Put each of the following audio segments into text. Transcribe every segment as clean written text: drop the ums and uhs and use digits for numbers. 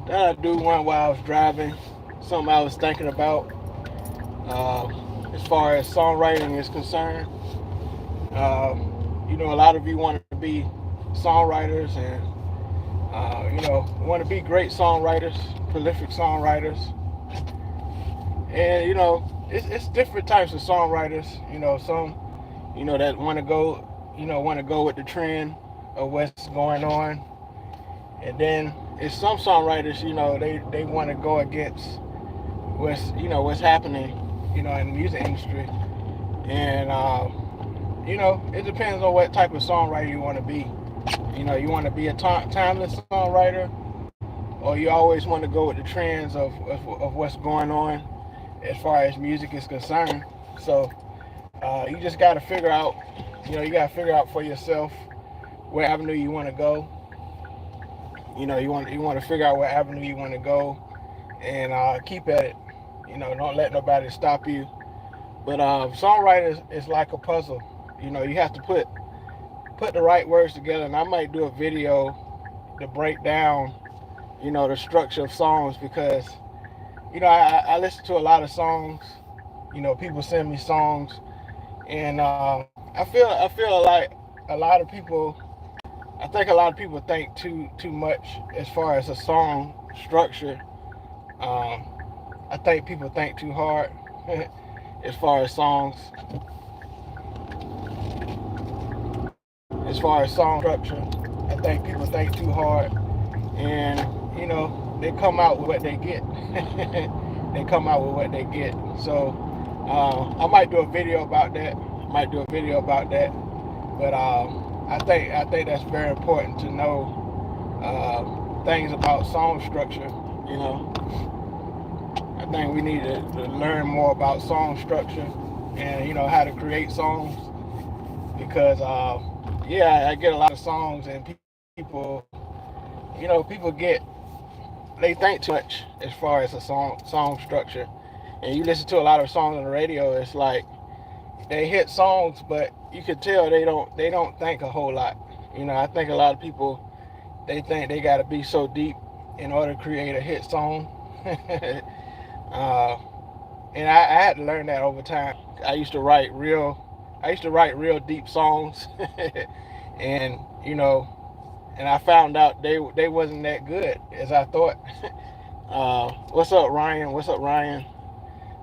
that I do one while I was driving. Something I was thinking about uh, as far as songwriting is concerned. A lot of you want to be songwriters and want to be great songwriters, prolific songwriters, and it's different types of songwriters. Some that want to go with the trend of what's going on, and then it's some songwriters. They want to go against what's happening, in the music industry, and it depends on what type of songwriter you want to be. You want to be a timeless songwriter, or you always want to go with the trends of what's going on as far as music is concerned. So you just got to figure out, you got to figure out for yourself where avenue you want to go. You want to figure out what avenue you want to go, and keep at it. Don't let nobody stop you. But songwriting is like a puzzle. You have to put the right words together, and I might do a video to break down, the structure of songs because, I listen to a lot of songs. People send me songs, and I feel like a lot of people. I think a lot of people think too much as far as a song structure. Um, I think people think too hard as far as songs, as far as song structure. I think people think too hard, and they come out with what they get. They come out with what they get. So I might do a video about that. But I think that's very important to know things about song structure. I think we need to learn more about song structure and how to create songs because I get a lot of songs and people they think too much as far as a song structure, and you listen to a lot of songs on the radio. It's like they hit songs, but you can tell they don't think a whole lot. I think a lot of people they think they got to be so deep in order to create a hit song. uh, and I had to learn that over time. I used to write real deep songs, and and I found out they wasn't that good as I thought. What's up, Ryan? What's up, Ryan?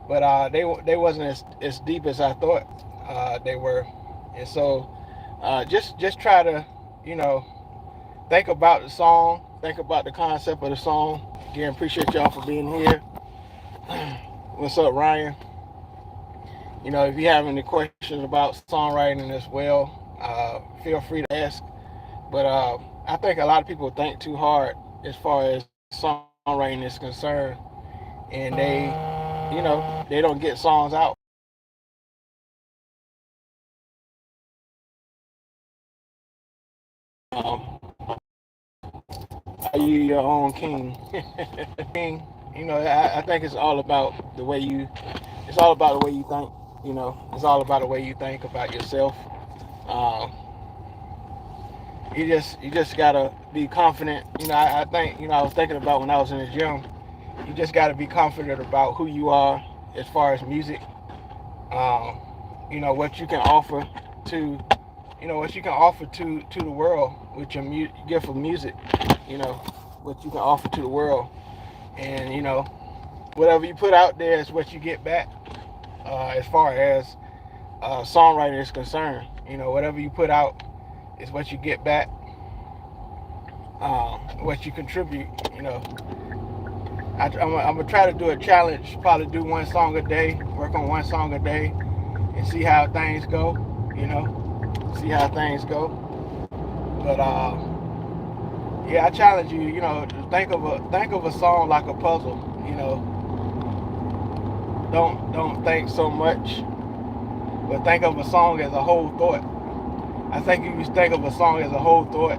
But they wasn't as deep as I thought they were, and so just try to you know think about the song, think about the concept of the song. Again, appreciate y'all for being here. What's up, Ryan? If you have any questions about songwriting as well, feel free to ask. But I think a lot of people think too hard as far as songwriting is concerned, and they don't get songs out. Um, are you your own king? King. I think it's all about the way you. It's all about the way you think. It's all about the way you think about yourself. Um, you just gotta be confident. I think I was thinking about when I was in the gym. You just gotta be confident about who you are as far as music. Um, what you can offer to the world with your gift of music. You know what you can offer to the world, and whatever you put out there is what you get back. As far as songwriting is concerned, whatever you put out is what you get back. What you contribute. I'm gonna try to do a challenge. Probably do one song a day. Work on one song a day, and see how things go. See how things go. But yeah, I challenge you. To think of a song like a puzzle. Don't think so much, but think of a song as a whole thought. I think if you think of a song as a whole thought,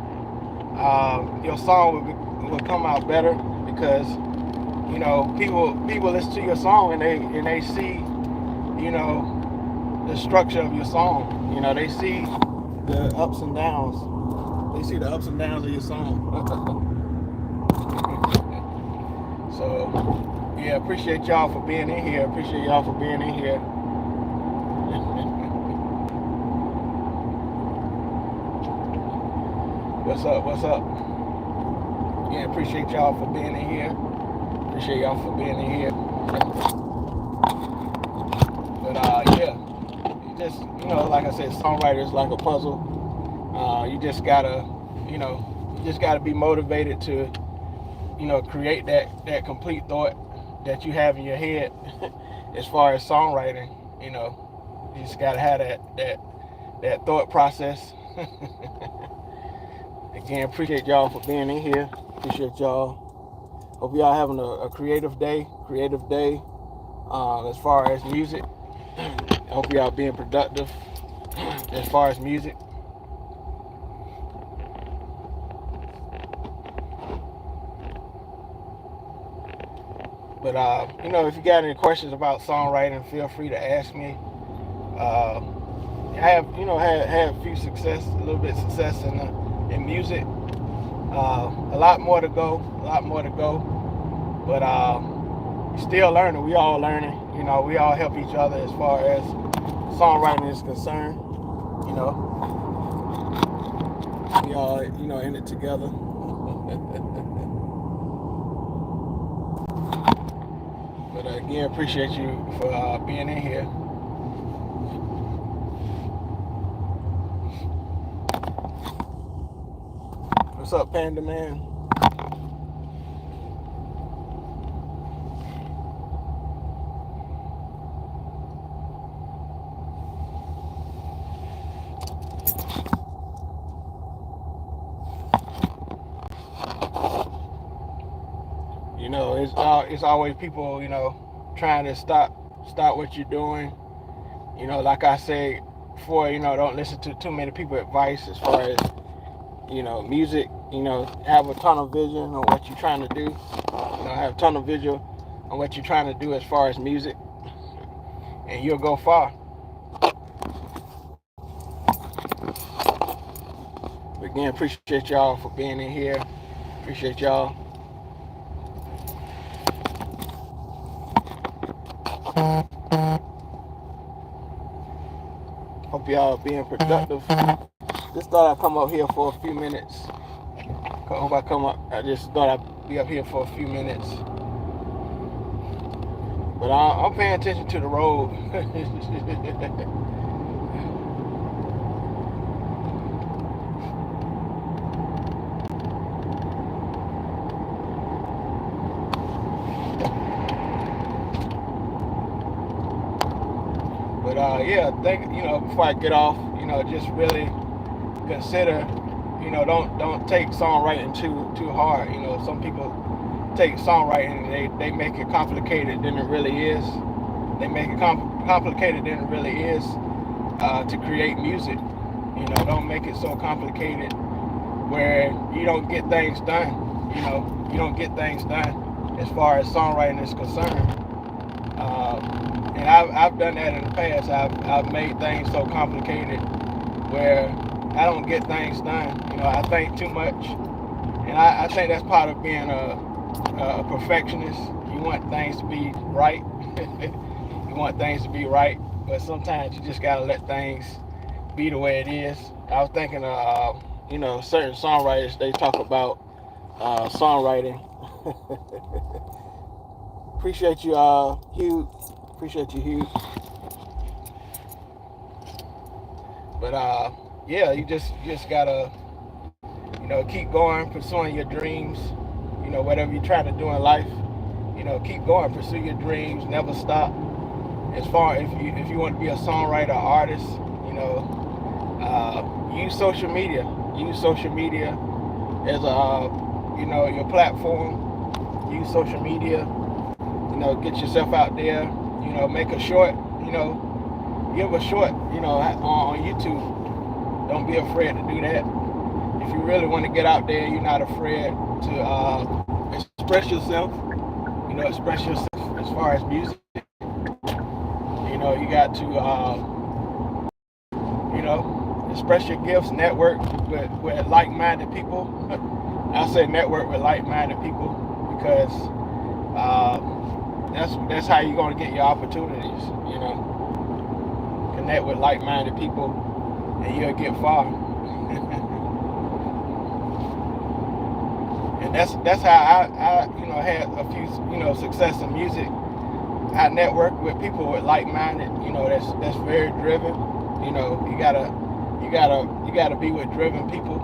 your song will come out better because people listen to your song and they see the structure of your song. They see the ups and downs. They see the ups and downs of your song. Yeah, appreciate y'all for being in here. Appreciate y'all for being in here. What's up? What's up? Yeah, appreciate y'all for being in here. Appreciate y'all for being in here. But yeah, you just, like I said, songwriter is like a puzzle. You just gotta, be motivated to, create that complete thought that you have in your head as far as songwriting. You just gotta have that thought process. Again, appreciate y'all for being in here. Appreciate y'all. Hope y'all having a creative day. As far as music. I hope y'all being productive as far as music. But if you got any questions about songwriting, feel free to ask me. I have had a little bit of success in music. A lot more to go. But still learning. We all learning. We all help each other as far as songwriting is concerned. We all in it together. But again, appreciate you for being in here. What's up, Panda Man? It's always people, trying to stop what you're doing. Like I say before, don't listen to too many people's advice as far as, music. Have a tunnel vision on what you're trying to do. Have a tunnel vision on what you're trying to do as far as music, and you'll go far. But again, appreciate y'all for being in here. Appreciate y'all. Hope y'all being productive. Just thought I'd come up here for a few minutes. I just thought I'd be up here for a few minutes. But I'm paying attention to the road. But yeah, before I get off, just really consider, don't take songwriting too hard. Some people take songwriting and they make it complicated than it really is. They make it complicated than it really is to create music. Don't make it so complicated where you don't get things done. You don't get things done as far as songwriting is concerned. And I've done that in the past. I've made things so complicated where I don't get things done. I think too much, and I think that's part of being a perfectionist. You want things to be right. You want things to be right, but sometimes you just gotta let things be the way it is. I was thinking of certain songwriters. They talk about songwriting. Appreciate you, Hugh. Appreciate you, Hugh. But yeah, you just gotta keep going, pursuing your dreams. Whatever you're trying to do in life, keep going, pursue your dreams, never stop. As far if you want to be a songwriter, artist, use social media. Use social media as your platform. Use social media. Get yourself out there. Make a short. Give a short. On YouTube. Don't be afraid to do that. If you really want to get out there, you're not afraid to express yourself. Express yourself as far as music. You got to express your gifts, network with like-minded people. I say network with like-minded people because that's how you're gonna get your opportunities. You know, connect with like-minded people, and you'll get far. And that's how I had a few success in music. I network with people with like-minded, that's very driven. You gotta be with driven people.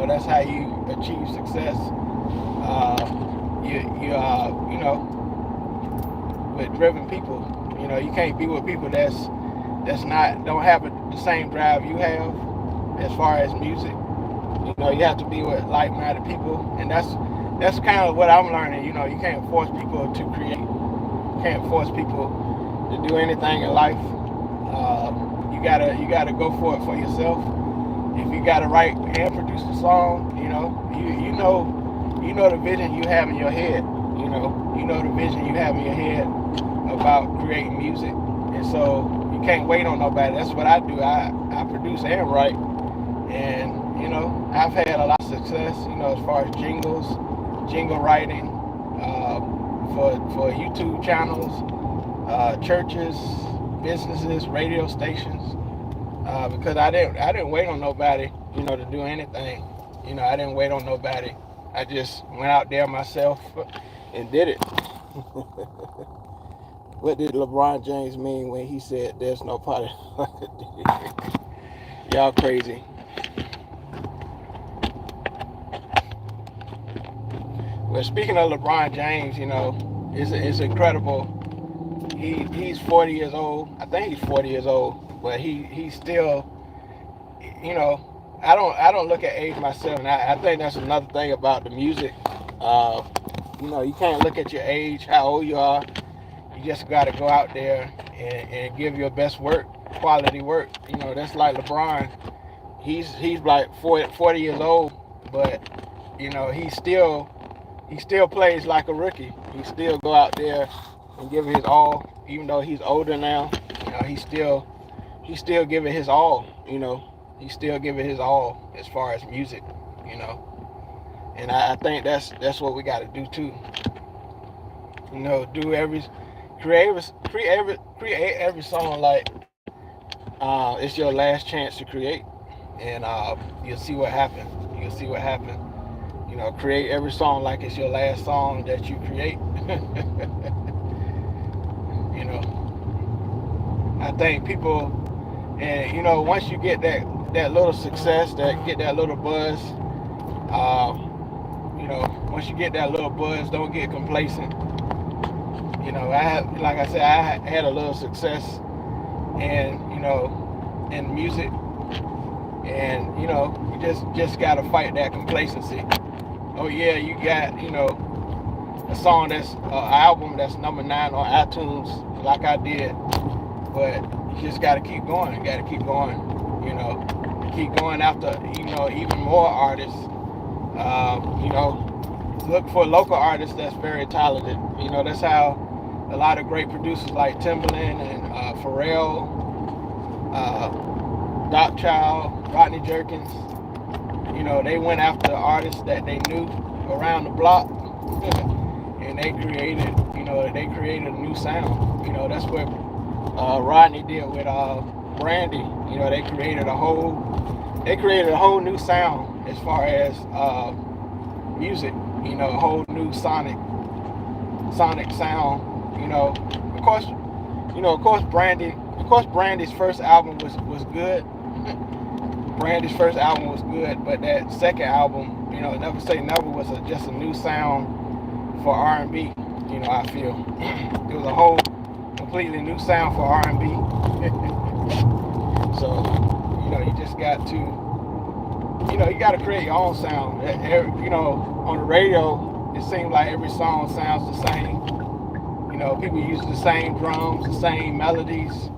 That's how you achieve success. With driven people. You can't be with people that's not don't have the same drive you have as far as music. You have to be with like-minded people, and that's kind of what I'm learning. You can't force people to create. You can't force people to do anything in life. You gotta go for it for yourself. If you gotta write and produce a song, you know the vision you have in your head. You know the vision you have in your head about creating music, and so you can't wait on nobody. That's what I do. I produce and write, and I've had a lot of success. As far as jingle writing, for YouTube channels, churches, businesses, radio stations. Because I didn't wait on nobody, to do anything. I didn't wait on nobody. I just went out there myself and did it. What did LeBron James mean when he said there's no party? Y'all crazy. Well, speaking of LeBron James, it's incredible. He's 40 years old. I think he's 40 years old, but he's still, I don't look at age myself, and I think that's another thing about the music. You can't look at your age, how old you are. You just got to go out there and give your best work, quality work. That's like LeBron. He's like 40 years old, but he still plays like a rookie. He still go out there and give his all, even though he's older now. He's still giving his all. He's still giving his all as far as music. And I think that's what we got to do too. Create every song like it's your last chance to create, and you'll see what happens. You'll see what happens. Create every song like it's your last song that you create. I think people, and once you get that little success, get that little buzz, once you get that little buzz, don't get complacent. Like I said, I had a little success, and in music, and you just gotta fight that complacency. Oh yeah, you got a song that's an album that's number 9 on iTunes, like I did, but you just gotta keep going. You gotta keep going. Keep going after even more artists. Look for local artists that's very talented. That's how a lot of great producers like Timbaland and Pharrell, Doc Child, Rodney Jerkins, they went after artists that they knew around the block, and they created a new sound. That's what Rodney did with Brandy. They created a whole new sound as far as music. A whole new sonic sound. Of course, Brandy's first album was good. Brandy's first album was good, but that second album, Never Say Never, was just a new sound for R&B. I feel it was a whole completely new sound for R&B. So, you just got to, you got to create your own sound. On the radio, it seems like every song sounds the same. People use the same drums, the same melodies.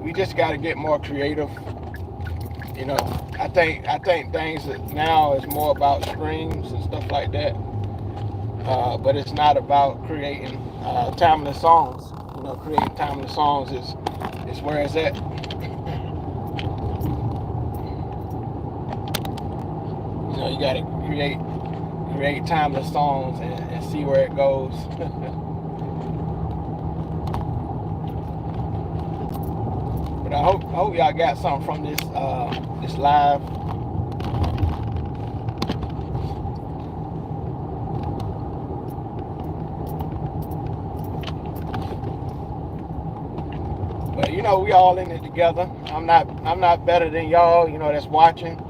We just got to get more creative. I think things now is more about streams and stuff like that. But it's not about creating timeless songs. Creating timeless songs is where it's at. You got to create timeless songs and see where it goes. But I hope y'all got something from this live. But we all in it together. I'm not better than y'all. That's watching,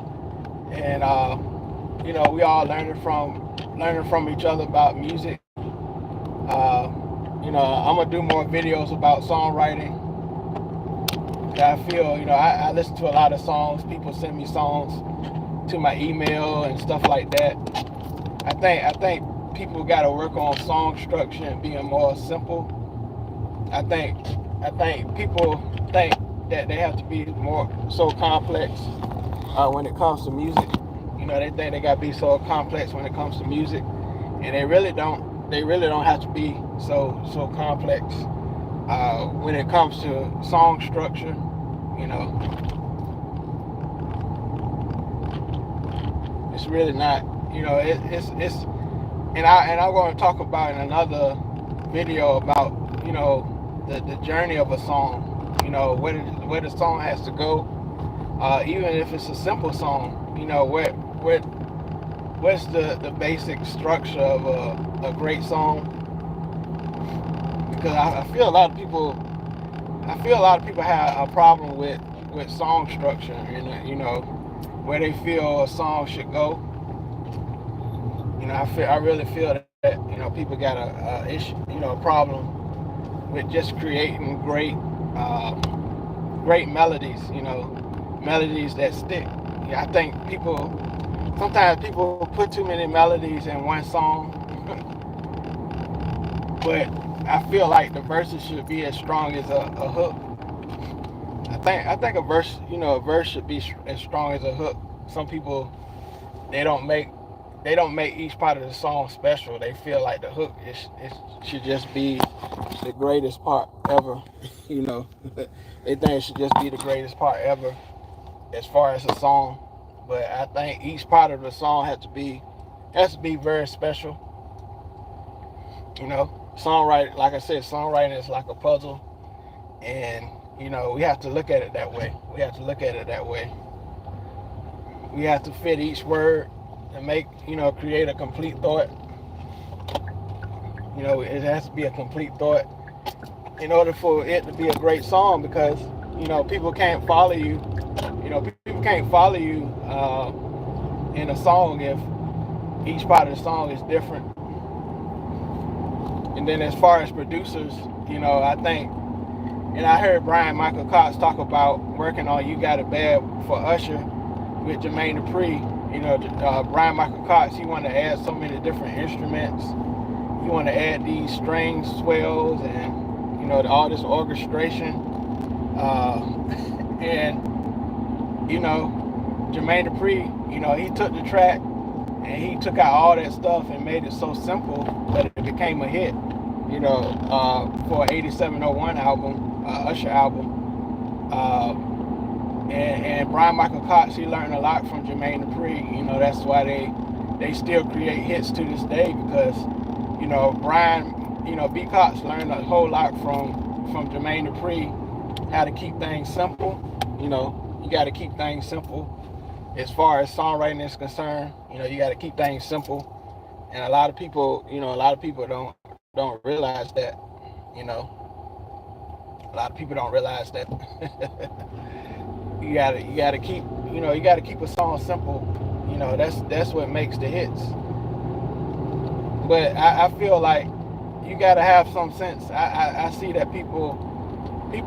and we all learning from each other about music. I'm gonna do more videos about songwriting. I feel, I listen to a lot of songs. People send me songs to my email and stuff like that. I think people got to work on song structure and being more simple. I think people think that they have to be more so complex when it comes to music. They think they got to be so complex when it comes to music, and they really don't. They really don't have to be so complex when it comes to song structure. It's really not. It's and I'm going to talk about in another video about the journey of a song. Where the song has to go. Even if it's a simple song, what's the basic structure of a great song? Because I feel a lot of people have a problem with song structure, where they feel a song should go. I really feel that people got a issue, a problem with just creating great melodies, melodies that stick. I think sometimes people put too many melodies in one song, but I feel like the verses should be as strong as a hook. I think a verse should be as strong as a hook. Some people they don't make each part of the song special. They feel like the hook it should just be the greatest part ever. They think it should just be the greatest part ever as far as a song. But I think each part of the song has to be very special. Songwriting, like I said, songwriting is like a puzzle, and we have to look at it that way. We have to fit each word and create a complete thought. It has to be a complete thought in order for it to be a great song, because people can't follow you. People can't follow you in a song if each part of the song is different. And then as far as producers, I think, and I heard Brian Michael Cox talk about working on "You Got It Bad" for Usher with Jermaine Dupri. Brian Michael Cox, he wanted to add so many different instruments. He wanted to add these string swells and all this orchestration. And Jermaine Dupri, he took the track and he took out all that stuff and made it so simple that it became a hit. For an 8701 album, Usher album. And Brian Michael Cox, he learned a lot from Jermaine Dupri. That's why they still create hits to this day, because Brian, B. Cox learned a whole lot from Jermaine Dupri, how to keep things simple. You got to keep things simple as far as songwriting is concerned. You got to keep things simple, and a lot of people don't realize that. A lot of people don't realize that. you gotta keep a song simple. That's what makes the hits. But I feel like you gotta have some sense. I see that people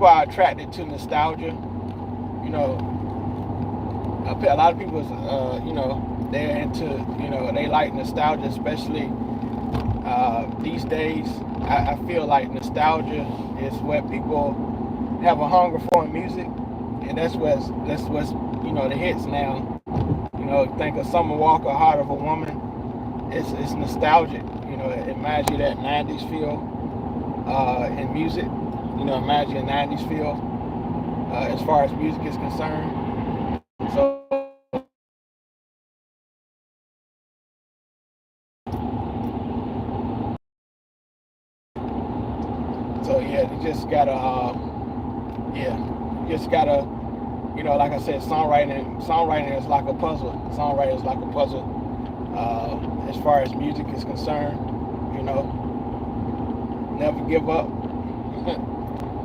are attracted to nostalgia. A lot of people, they're into, they like nostalgia, especially these days. I feel like nostalgia is what people have a hunger for in music, and that's what's the hits now. Think of Summer Walker, Heart of a Woman. It's nostalgic. It reminds you that 90s feel in music. Imagine a 90s feel as far as music is concerned. So yeah, you just gotta just gotta, like I said, songwriting is like a puzzle. Songwriting is like a puzzle. As far as music is concerned, never give up.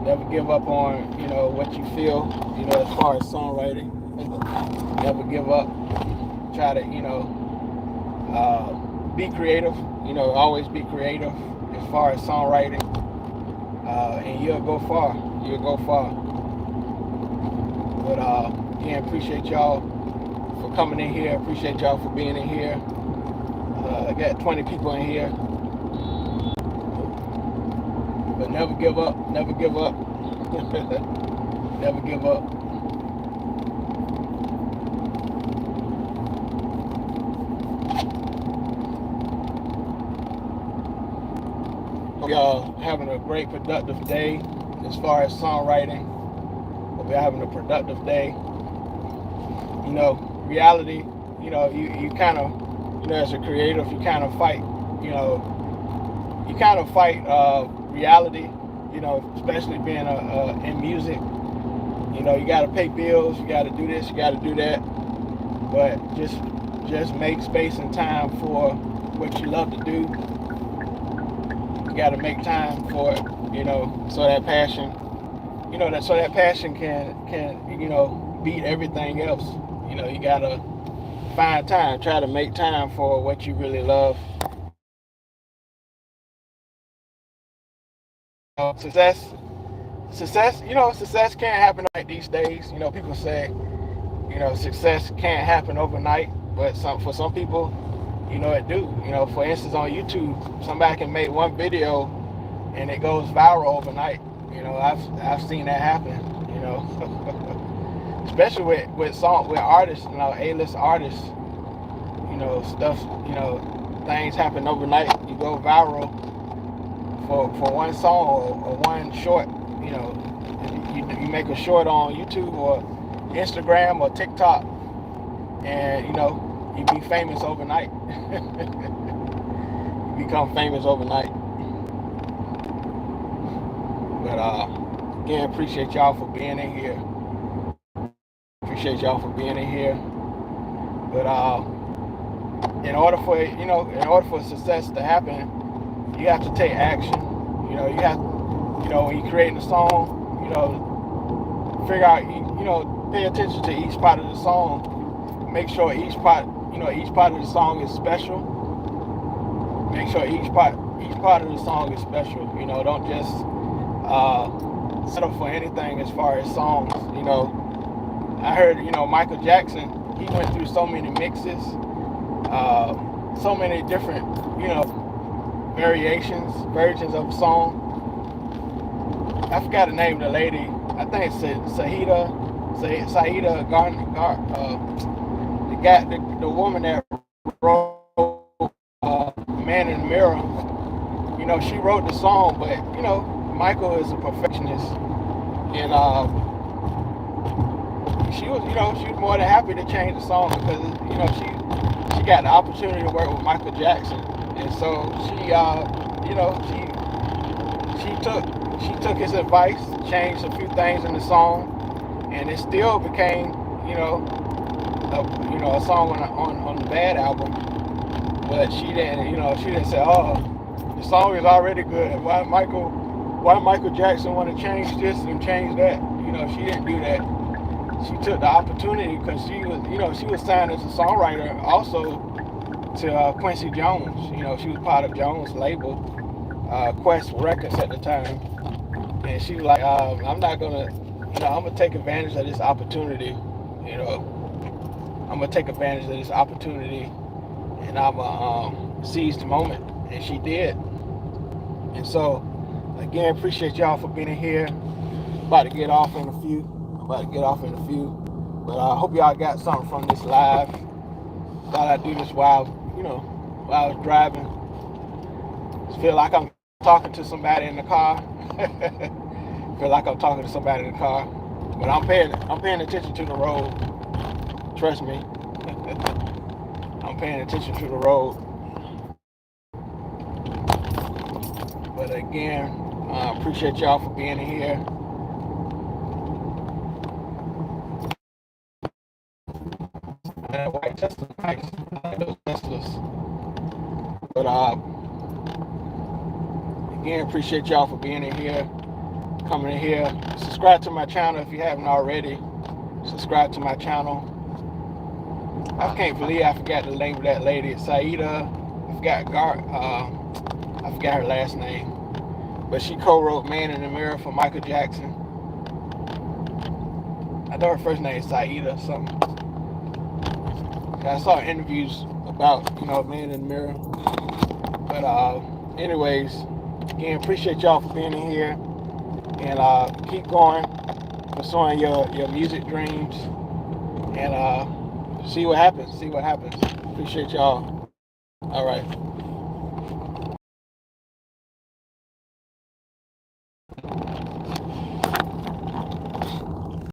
Never give up on, what you feel, as far as songwriting. Never give up. Try to, be creative. Always be creative as far as songwriting. And you'll go far. You'll go far. But again, appreciate y'all for coming in here. Appreciate y'all for being in here. I got 20 people in here. But never give up. Never give up. Never give up. Hope y'all having a great productive day as far as songwriting. Hope you're having a productive day. Reality, you kind of, as a creative, you kind of fight, reality, especially being in music. You got to pay bills, you got to do this, you got to do that. But just make space and time for what you love to do. You got to make time for it, so that passion, that passion can beat everything else. You got to find time, try to make time for what you really love. Success, success can't happen like these days. People say, success can't happen overnight, but for some people, it do. For instance, on YouTube, somebody can make one video and it goes viral overnight. I've seen that happen. Especially with artists, A-list artists. Stuff. Things happen overnight. You go viral for one song or one short. You make a short on YouTube or Instagram or TikTok, and you be famous overnight. You become famous overnight. But again, appreciate y'all for being in here. Appreciate y'all for being in here. But in order for success to happen, you have to take action. You have, when you're creating a song, figure out, pay attention to each part of the song. Make sure each part of the song is special. Make sure each part of the song is special. Don't just settle for anything as far as songs. I heard, Michael Jackson, he went through so many mixes, so many different, versions of a song. I forgot the name of the lady. I think it's Saida Garner, the woman that wrote Man in the Mirror. She wrote the song, but Michael is a perfectionist, and she was more than happy to change the song because she got the opportunity to work with Michael Jackson, and so she took his advice, changed a few things in the song, and it still became a song on the Bad album. But she didn't say, oh, the song is already good. Why Michael Jackson want to change this and change that? She didn't do that. She took the opportunity because she was signed as a songwriter also to Quincy Jones. She was part of Jones' label, Quest Records at the time. And she was like, I'm not gonna, I'm gonna take advantage of this opportunity. I'm gonna take advantage of this opportunity, and I'm gonna seize the moment. And she did. And so, again, appreciate y'all for being here. About to get off in a few. But I hope y'all got something from this live. Thought I'd do this while I was driving. Just feel like I'm talking to somebody in the car. Feel like I'm talking to somebody in the car. But I'm paying attention to the road. Trust me. I'm paying attention to the road. But again, appreciate y'all for being here. that white Tesla nice. I like those Teslas. But again, appreciate y'all for being in here, coming in here. Subscribe to my channel if you haven't already. Subscribe to my channel. I can't believe I forgot the name of that lady, Saida. I forgot her last name, but she co-wrote "Man in the Mirror" for Michael Jackson. I know her first name is Saida something. I saw interviews about "Man in the Mirror." But anyways, again, appreciate y'all for being in here, and keep going, pursuing your music dreams, and see what happens. See what happens. Appreciate y'all. All right.